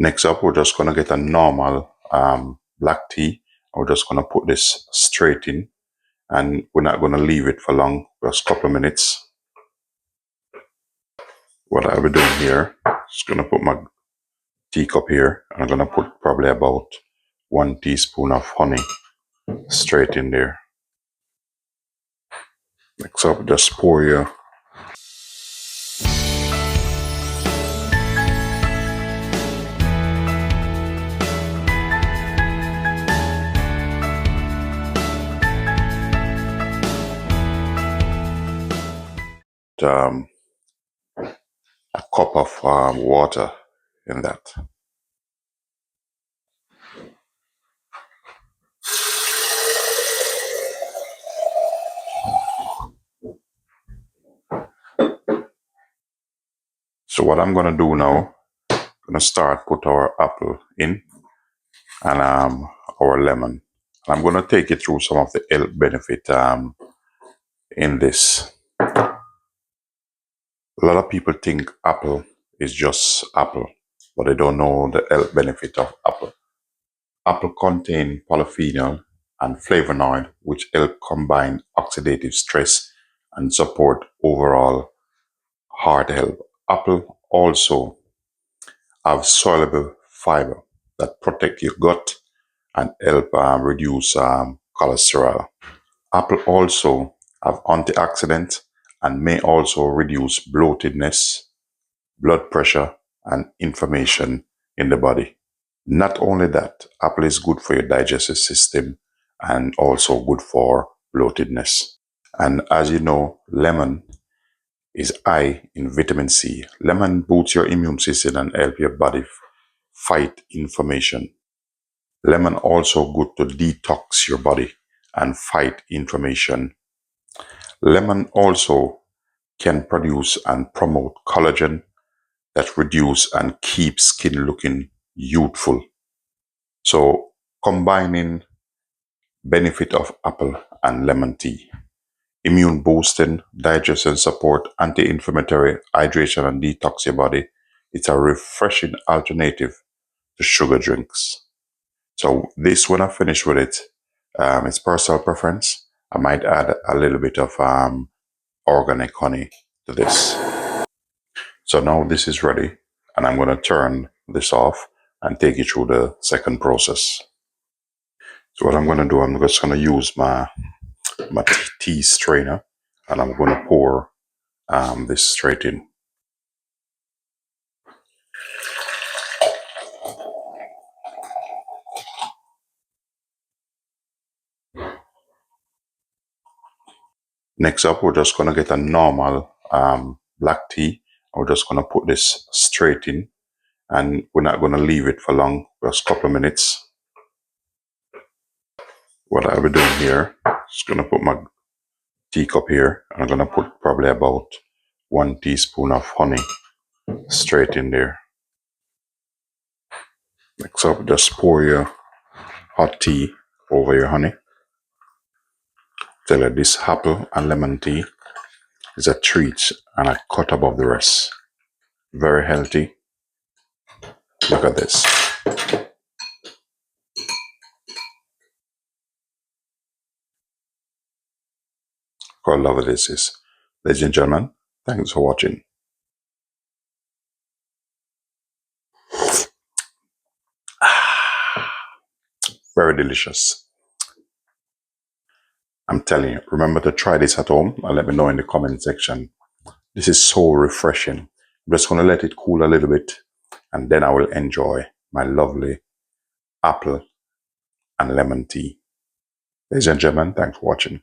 Next up, we're just going to get a normal black tea. We're just going to put this straight in, and we're not going to leave it for long, just a couple of minutes. What I'll be doing here, just going to put my teacup here, and I'm going to put probably about 1 teaspoon of honey straight in there. Next up, just pour your a cup of water in that. So what I'm going to do now, I'm going to start put our apple in and our lemon. I'm going to take you through some of the health benefit in this. A lot of people think apple is just apple, but they don't know the health benefit of apple. Apple contain polyphenol and flavonoid, which help combine oxidative stress and support overall heart health. Apple also have soluble fiber that protect your gut and help reduce cholesterol. Apple also have antioxidants and may also reduce bloatedness, blood pressure, and inflammation in the body. Not only that, apple is good for your digestive system and also good for bloatedness. And as you know, lemon is high in vitamin C. Lemon boosts your immune system and help your body fight inflammation. Lemon also good to detox your body and fight inflammation. Lemon also can produce and promote collagen that reduce and keep skin looking youthful. So combining benefit of apple and lemon tea: immune boosting, digestion support, anti-inflammatory, hydration and detox your body. It's a refreshing alternative to sugar drinks. So this, when I finish with it, it's personal preference. I might add a little bit of organic honey to this. So now this is ready, and I'm going to turn this off and take you through the second process. So what I'm going to do, I'm just going to use my tea strainer, and I'm going to pour this straight in. Next up, we're just going to get a normal black tea. We're just going to put this straight in, and we're not going to leave it for long, just a couple of minutes. What I'll be doing here, just going to put my teacup here, and I'm going to put probably about 1 teaspoon of honey straight in there. Next up, just pour your hot tea over your honey. Tell you this apple and lemon tea is a treat and a cut above the rest. Very healthy. Look at this. How lovely this is. Ladies and gentlemen, thanks for watching. Very delicious. I'm telling you, remember to try this at home and let me know in the comment section. This is so refreshing. I'm just going to let it cool a little bit, and then I will enjoy my lovely apple and lemon tea. Ladies and gentlemen, thanks for watching.